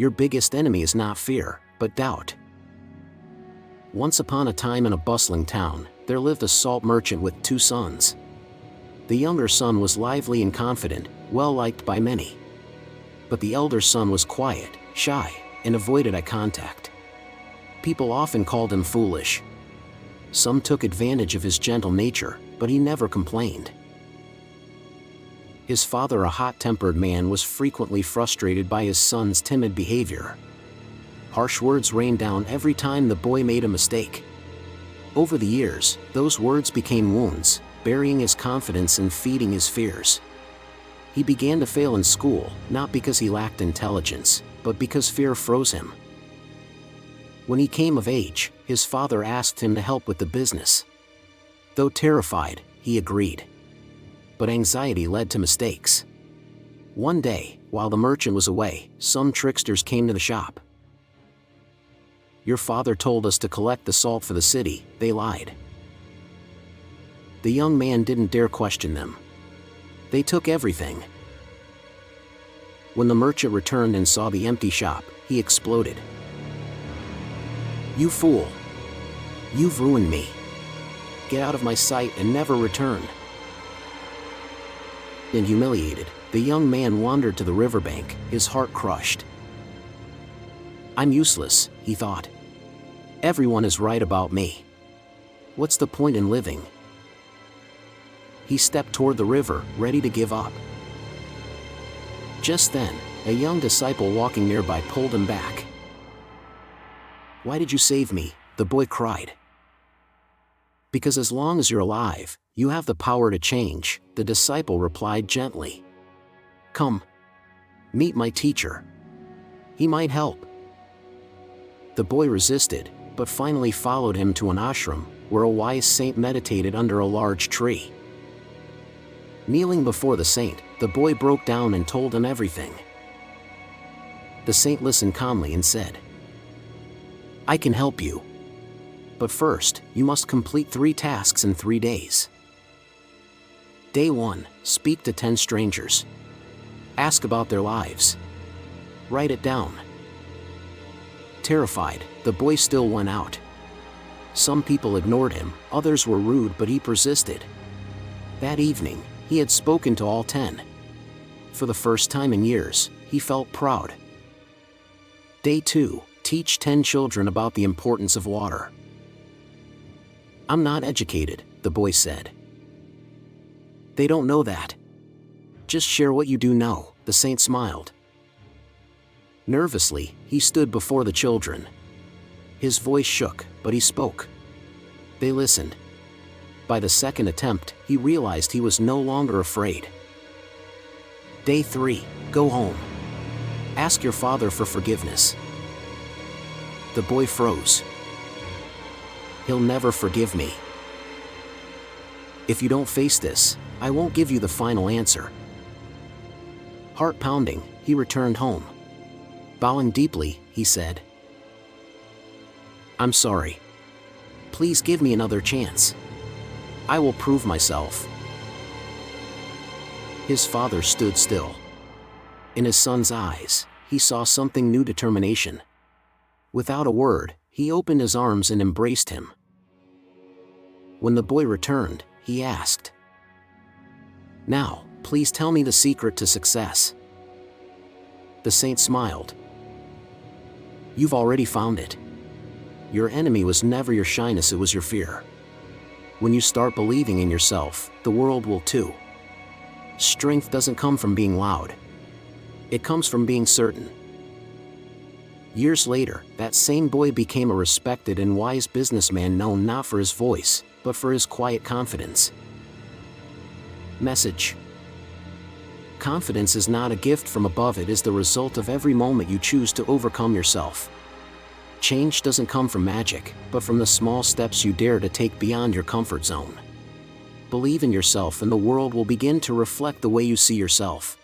Your biggest enemy is not fear, but doubt. Once upon a time in a bustling town, there lived a salt merchant with 2 sons. The younger son was lively and confident, well liked by many. But the elder son was quiet, shy, and avoided eye contact. People often called him foolish. Some took advantage of his gentle nature, but he never complained. His father, a hot-tempered man, was frequently frustrated by his son's timid behavior. Harsh words rained down every time the boy made a mistake. Over the years, those words became wounds, burying his confidence and feeding his fears. He began to fail in school, not because he lacked intelligence, but because fear froze him. When he came of age, his father asked him to help with the business. Though terrified, he agreed. But anxiety led to mistakes. One day, while the merchant was away, some tricksters came to the shop. "Your father told us to collect the salt for the city," they lied. The young man didn't dare question them. They took everything. When the merchant returned and saw the empty shop, he exploded. "You fool! You've ruined me. Get out of my sight and never return." And humiliated, the young man wandered to the riverbank, his heart crushed. "I'm useless," he thought. "Everyone is right about me. What's the point in living?" He stepped toward the river, ready to give up. Just then, a young disciple walking nearby pulled him back. "Why did you save me?" the boy cried. "Because as long as you're alive, you have the power to change," the disciple replied gently. "Come. Meet my teacher. He might help." The boy resisted, but finally followed him to an ashram, where a wise saint meditated under a large tree. Kneeling before the saint, the boy broke down and told him everything. The saint listened calmly and said, "I can help you. But first, you must complete 3 tasks in 3 days. Day 1, speak to 10 strangers. Ask about their lives. Write it down." Terrified, the boy still went out. Some people ignored him, others were rude, but he persisted. That evening, he had spoken to all 10. For the first time in years, he felt proud. Day 2, teach 10 children about the importance of water. "I'm not educated," the boy said. "They don't know that. Just share what you do know," the saint smiled. Nervously, he stood before the children. His voice shook, but he spoke. They listened. By the second attempt, he realized he was no longer afraid. Day 3, go home. Ask your father for forgiveness. The boy froze. "He'll never forgive me. If you don't face this, I won't give you the final answer." Heart pounding, he returned home. Bowing deeply, he said, "I'm sorry. Please give me another chance. I will prove myself." His father stood still. In his son's eyes, he saw something new: determination. Without a word, he opened his arms and embraced him. When the boy returned, he asked, "Now, please tell me the secret to success." The saint smiled. "You've already found it. Your enemy was never your shyness, it was your fear. When you start believing in yourself, the world will too. Strength doesn't come from being loud. It comes from being certain." Years later, that same boy became a respected and wise businessman, known not for his voice, but for his quiet confidence. Message: confidence is not a gift from above, it is the result of every moment you choose to overcome yourself. Change doesn't come from magic, but from the small steps you dare to take beyond your comfort zone. Believe in yourself and the world will begin to reflect the way you see yourself.